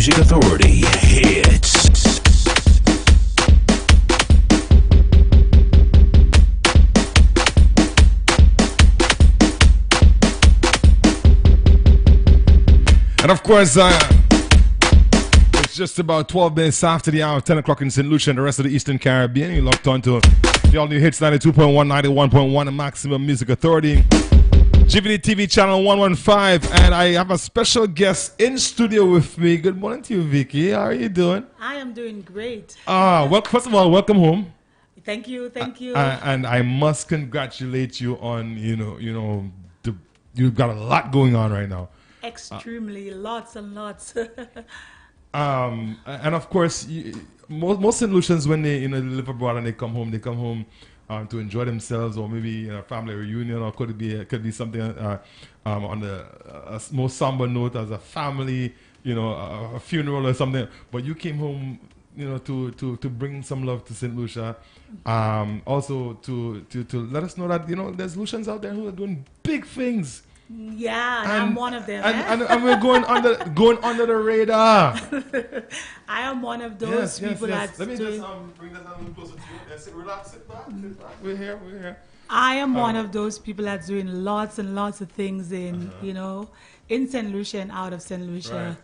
Music Authority hits. And of course, it's just about 12 minutes after the hour, 10 o'clock in St. Lucia and the rest of the Eastern Caribbean. You locked on to the all-new hits 92.1, 91.1, and Maximum Music Authority. GVD TV channel 115, and I have a special guest in studio with me. Good morning to you, Vicki. How are you doing? I am doing great. Well, first of all, welcome home. Thank you. And I must congratulate you on, you've got a lot going on right now. Extremely, lots and lots. And of course, most St. Lucians, when they live abroad and they come home to enjoy themselves, or maybe a family reunion, or could be something on the most somber note as a family, a funeral or something. But you came home, to bring some love to St. Lucia. Also to let us know that there's Lucians out there who are doing big things. Yeah, and I'm one of them. And we're going under the radar. I am one of those people that's Let me doing... just bring that a little closer to you. Yes, relax, sit back. We're here. I am one of those people that's doing lots and lots of things in St. Lucia and out of St. Lucia.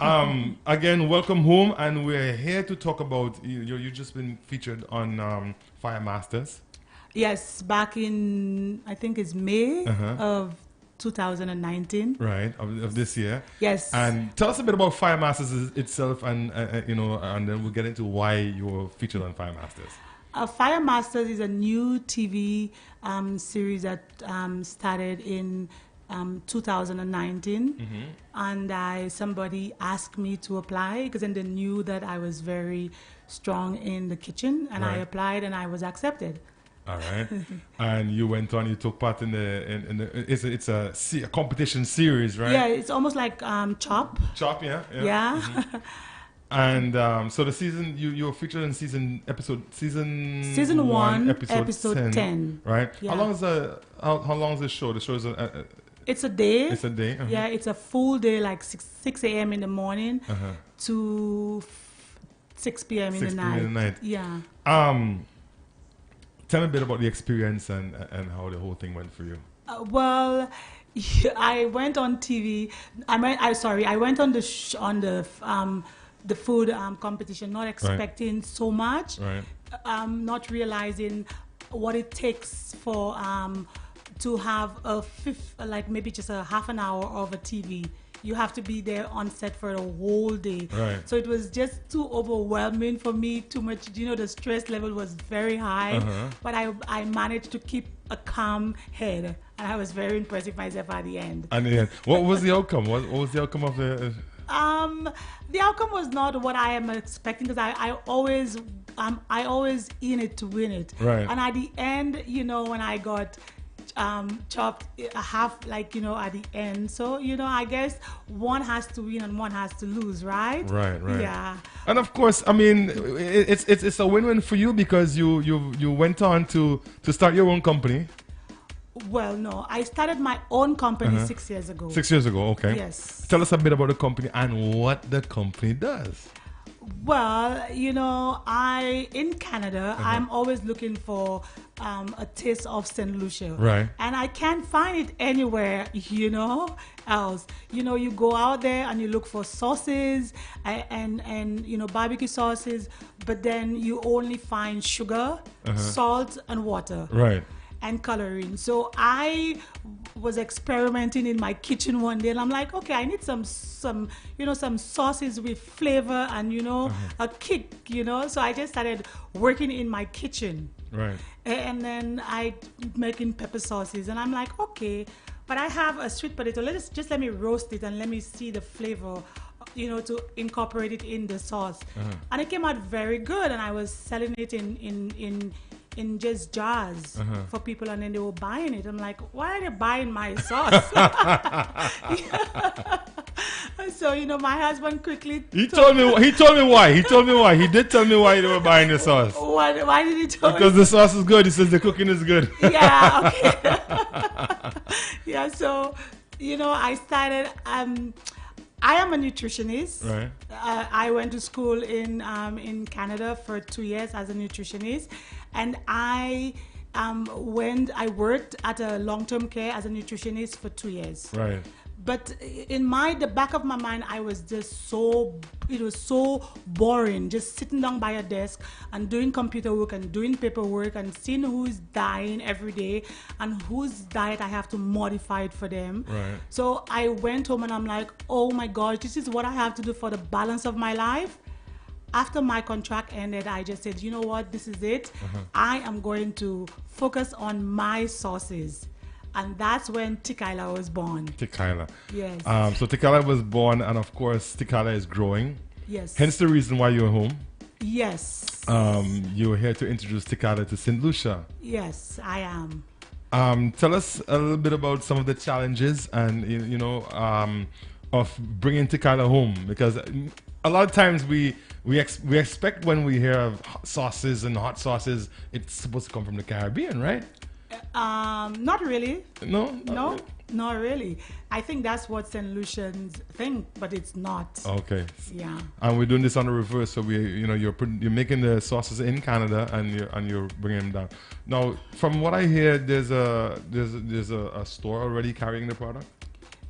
Right. Again, welcome home, and we're here to talk about you've just been featured on Fire Masters. Yes, back in, I think it's May of 2019. Right, of this year. Yes. And tell us a bit about Fire Masters itself, and and then we'll get into why you were featured on Fire Masters. Fire Masters is a new TV series that started in 2019. And somebody asked me to apply because then they knew that I was very strong in the kitchen, and I applied and I was accepted. All right, and you went on. You took part in it's a competition series, right? Yeah, it's almost like Chop. Chop, yeah. And so the season you were featured in season one, episode 10, right? Yeah. How long is the show? The show is it's a day. It's a day. Yeah, it's a full day, like 6 a.m. in the morning to 6 p.m. in the night. Yeah. Tell me a bit about the experience and how the whole thing went for you. Well, I went on TV. I went on the food competition, not expecting so much. Right. Not realizing what it takes for to have maybe just a half an hour of a TV. You have to be there on set for a whole day. Right. So it was just too overwhelming for me, too much, the stress level was very high. But I managed to keep a calm head, and I was very impressed with myself at the end. And then, what was the outcome? What was the outcome of the... The outcome was not what I am expecting, because I always in it to win it. Right. And at the end, when I got... chopped half, at the end. So I guess one has to win and one has to lose, right? Right. Yeah. And of course, I mean, it's a win-win for you, because you went on to start your own company. Well, no, I started my own company 6 years ago. 6 years ago, okay. Yes. Tell us a bit about the company and what the company does. Well, in Canada, I'm always looking for a taste of St. Lucia. Right. And I can't find it anywhere, else. You go out there and you look for sauces and barbecue sauces, but then you only find sugar, salt, and water. Right. And coloring. So I was experimenting in my kitchen one day, and I'm like, okay, I need some sauces with flavor and a kick, So I just started working in my kitchen. Right. And then I making pepper sauces, and I'm like, okay, but I have a sweet potato. Let me roast it and let me see the flavor, to incorporate it in the sauce. And it came out very good, and I was selling it in just jars for people, and then they were buying it. I'm like, why are they buying my sauce? So my husband quickly He told me why. He did tell me why they were buying the sauce. Why did he tell me? Because the sauce is good. He says the cooking is good. Yeah, okay. Yeah, so I started I am a nutritionist. Right. I went to school in Canada for 2 years as a nutritionist, and I worked at a long-term care as a nutritionist for 2 years. Right. But in the back of my mind, it was so boring, just sitting down by a desk and doing computer work and doing paperwork and seeing who's dying every day and whose diet I have to modify it for them. Right. So I went home and I'm like, oh my gosh, this is what I have to do for the balance of my life. After my contract ended, I just said, you know what, this is it. I am going to focus on my sauces. And that's when Tikala was born. Tikala. Yes. So Tikala was born, and of course, Tikala is growing. Yes. Hence the reason why you're home. Yes. You're here to introduce Tikala to St. Lucia. Yes, I am. Tell us a little bit about some of the challenges and of bringing Tikala home, because a lot of times we expect when we hear of sauces and hot sauces, it's supposed to come from the Caribbean, right? Not really. No, not really. I think that's what St. Lucians think, but it's not. Okay. Yeah. And we're doing this on the reverse, so you're making the sauces in Canada and you're bringing them down. Now, from what I hear, there's a store already carrying the product.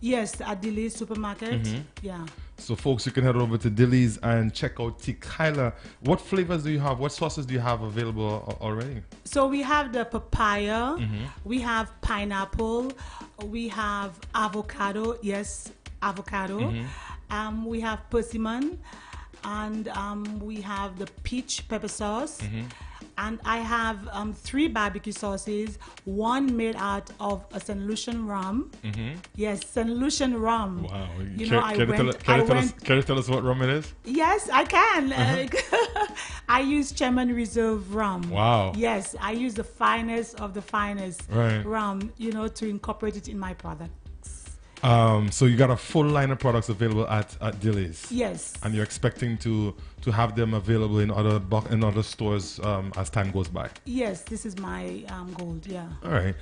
Yes, at Dilly's supermarket. Yeah. So, folks, you can head over to Dilly's and check out Tikala. What flavors do you have? What sauces do you have available already? So we have the papaya, we have pineapple, we have avocado. Yes, avocado. We have persimmon, and we have the peach pepper sauce. And I have 3 barbecue sauces, one made out of a St. Lucian rum. Yes, St. Lucian rum. Wow. Can you tell us what rum it is? Yes, I can. I use Chairman Reserve rum. Wow. Yes, I use the finest of the finest rum, to incorporate it in my product. So you got a full line of products available at Dilly's. Yes. And you're expecting to have them available in other stores as time goes by. Yes, this is my goal. Yeah. All right.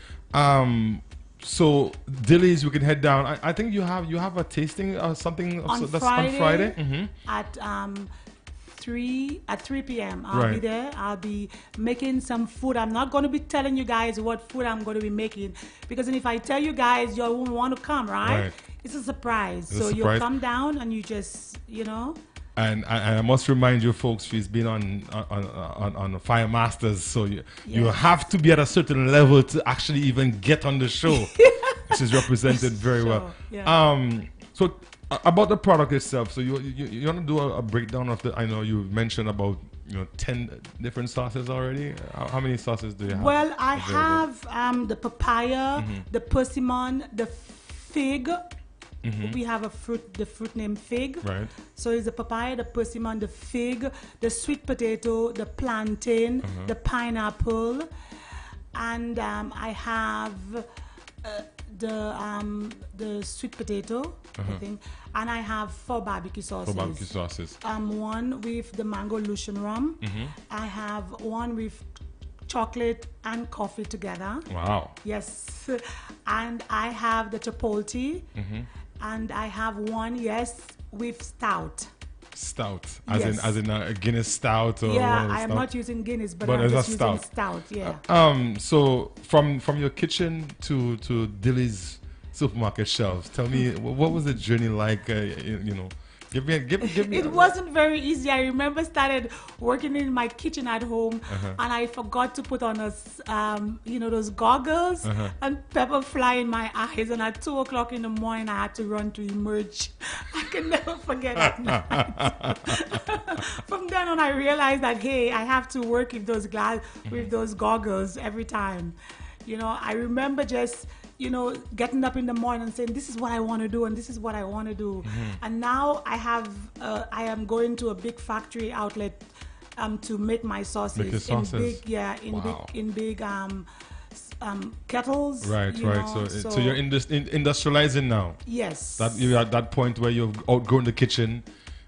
So Dilly's, we can head down. I think you have a tasting or something on that's Friday, on Friday at 3 p.m. I'll be there. I'll be making some food. I'm not going to be telling you guys what food I'm going to be making, because if I tell you guys, you won't want to come, right? It's a surprise. So you'll come down and you just, And I must remind you, folks, she's been on Fire Masters, so you have to be at a certain level to actually even get on the show. She's represented very well. Yeah. So about the product itself, so you want to do a breakdown of I know you mentioned about 10 different sauces already. How many sauces do you have? Well, I have the papaya, the persimmon, the fig. We have the fruit named fig. Right. So it's the papaya, the persimmon, the fig, the sweet potato, the plantain, the pineapple, and I have the sweet potato, I think, and I have 4 barbecue sauces. One with the mango Lucian rum. I have one with chocolate and coffee together. Wow. Yes. And I have the chipotle. And I have one, with stout. Stout, as in a Guinness stout, or I am not using Guinness, but I'm just using stout. Yeah. So from your kitchen to Dilly's supermarket shelves, tell me what was the journey like? Give me. It wasn't very easy. I remember started working in my kitchen at home, and I forgot to put on those goggles, and pepper fly in my eyes. And at 2:00 in the morning, I had to run to emerge. I can never forget that night. From then on, I realized that I have to work with those goggles every time. I remember just getting up in the morning and saying, this is what I want to do and this is what I want to do. And now I am going to a big factory outlet to make my sauces. In big kettles. Right. So you're industrializing now. Yes. That you're at that point where you've outgrown the kitchen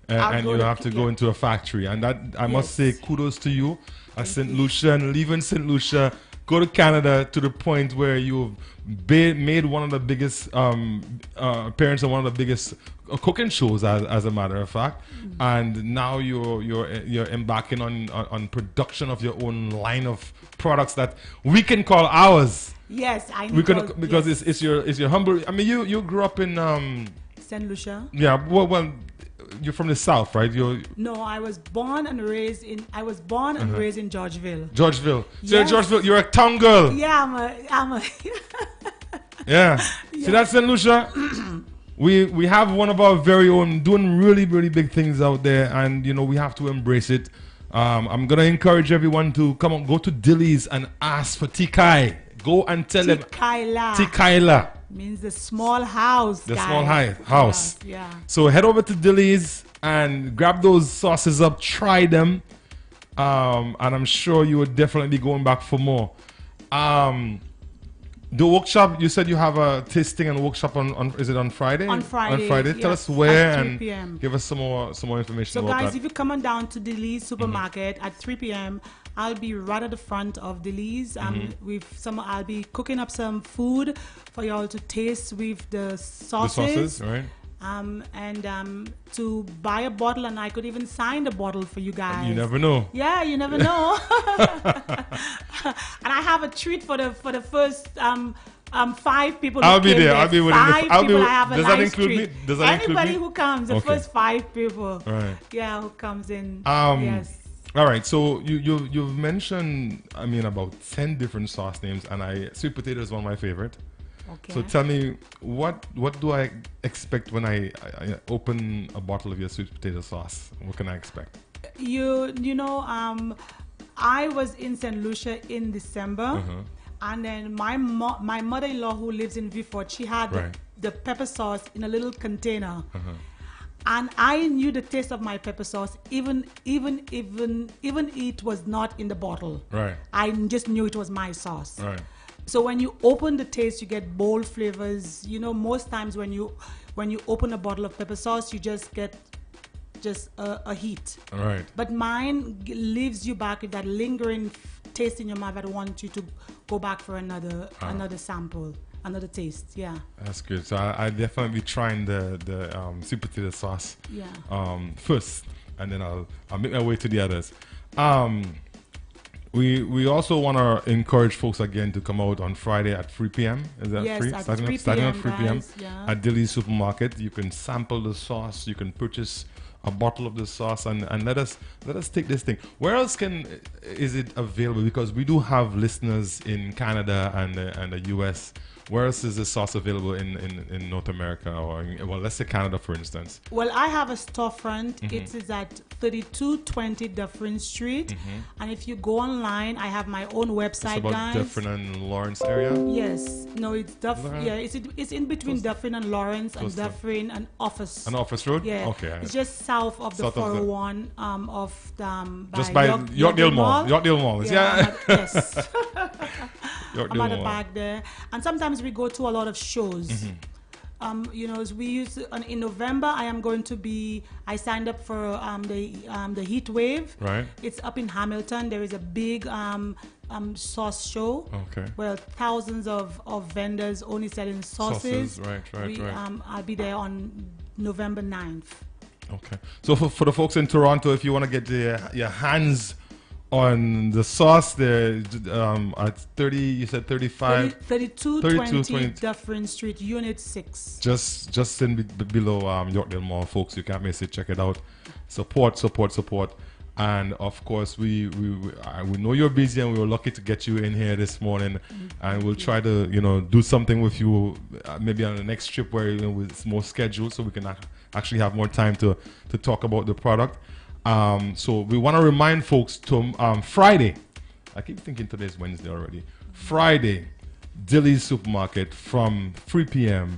and you have to go into a factory. And that I must say kudos to you, St. Lucia, and leaving St. Lucia go to Canada to the point where you've made one of the biggest appearance on one of the biggest cooking shows, as a matter of fact, and now you're embarking on production of your own line of products that we can call ours. Yes, I know. Because it's your humble. I mean, you grew up in St. Lucia. Yeah, well, you're from the South, right? No, I was born and raised in Georgeville. Georgeville. So Yes. you're Georgeville. You're a town girl. Yeah, I'm a Yeah. See, that's St. Lucia. We have one of our very own doing really, really big things out there, and we have to embrace it. I'm gonna encourage everyone to come on, go to Dilly's and ask for Tikai. Go and tell them Tikaila means the small house. The small house. Yeah. So head over to Dilly's and grab those sauces up, try them, and I'm sure you would definitely be going back for more. The workshop, you said you have a tasting and workshop on is it on Friday? On Friday. Tell Yes, us where at 3 and p.m. give us some more information So about guys, that. if you come on down to Dilly's supermarket at 3 p.m., I'll be right at the front of Dilly's. I'll be cooking up some food for y'all to taste with the sauces. Right? To buy a bottle, and I could even sign the bottle for you guys. You never know. Yeah, you never know. And I have a treat for the first 5 people. I'll who be came there. I'll be with you. I have a Does that nice include treat. me? Does that include Anybody me? who comes, the Okay. first 5 people. Right. Yeah, who comes in. Yes. Yes. All right, so you've mentioned, I mean, about 10 different sauce names, and sweet potato is one of my favorite. Okay. So tell me, what do I expect when I open a bottle of your sweet potato sauce? What can I expect? I was in St. Lucia in December, and then my mother-in-law who lives in Vieux-Fort, she had the pepper sauce in a little container. And I knew the taste of my pepper sauce, even it was not in the bottle. Right. I just knew it was my sauce. Right. So when you open the taste, you get bold flavors. Most times when you open a bottle of pepper sauce, you just get a heat. Right. But mine leaves you back with that lingering taste in your mouth that wants you to go back for another sample. Another taste, yeah. That's good. So I definitely be trying the sweet potato sauce first, and then I'll make my way to the others. We also want to encourage folks again to come out on Friday at 3 p.m. Is that free? Starting at 3 p.m. At Dilly's Supermarket. You can sample the sauce. You can purchase a bottle of the sauce, and let us take this thing. Where else is it available? Because we do have listeners in Canada and the US. Where else is this sauce available in North America, or let's say Canada, for instance? Well, I have a storefront. It is at 3220 Dufferin Street. And if you go online, I have my own website, it's about guys. Dufferin and Lawrence area? Yes. No, it's Dufferin. Yeah, it's in between Dufferin and Lawrence, and Dufferin and Office. An Office Road? Yeah. Okay. It's just south of the 401 just by Yorkdale Mall. Yorkdale Mall. Yeah. Yes. Yorkdale I'm at the Mall. back there. And sometimes we go to a lot of shows. As we used to, in November, I signed up for the Heat Wave. Right. It's up in Hamilton. There is a big sauce show. Okay. Where thousands of vendors only selling sauces. Right. I'll be there on November 9th. Okay. So for the folks in Toronto, if you want to get your hands on the sauce, there at 30, you said 35? 3220 Dufferin Street, Unit 6. Just in below Yorkdale Mall, folks. You can't miss it. Check it out. Support. And of course, we know you're busy, and we were lucky to get you in here this morning. And we'll try to do something with you maybe on the next trip where it's more scheduled, so we can actually have more time to talk about the product. So we want to remind folks to Friday. I keep thinking today's Wednesday already. Friday, Dilly's Supermarket from 3 p.m.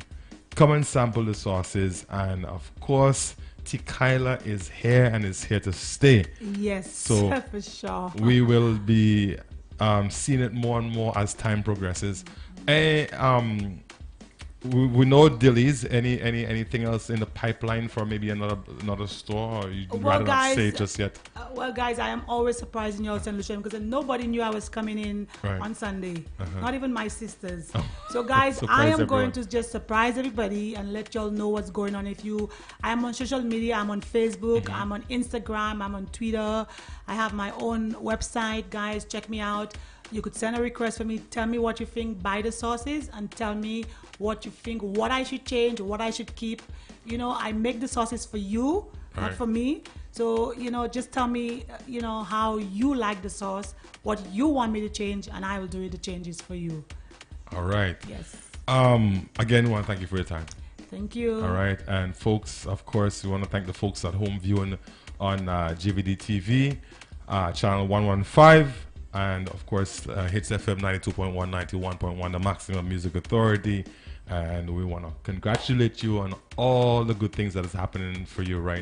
Come and sample the sauces, and of course, Tikaila is here and is here to stay. Yes, so for sure. We will be seeing it more and more as time progresses. we know Dilly's. Anything else in the pipeline for maybe another store, or you'd rather not say it just yet? Well, guys, I am always surprising you all, St. Lucia, because nobody knew I was coming in on Sunday. Not even my sisters. So, guys, I am going to just surprise everybody and let y'all know what's going on. I am on social media. I'm on Facebook. I'm on Instagram. I'm on Twitter. I have my own website. Guys, check me out. You could send a request for me. Tell me what you think. Buy the sauces and tell me what you think, what I should change, what I should keep. I make the sauces for you, not for me. So, just tell me, how you like the sauce, what you want me to change, and I will do the changes for you. All right. Yes. Again, we want to thank you for your time. Thank you. All right. And folks, of course, we want to thank the folks at home viewing on GVD TV, channel 115. And of course, Hitz FM 92.1, 91.1, the maximum music authority. And we want to congratulate you on all the good things that is happening for you right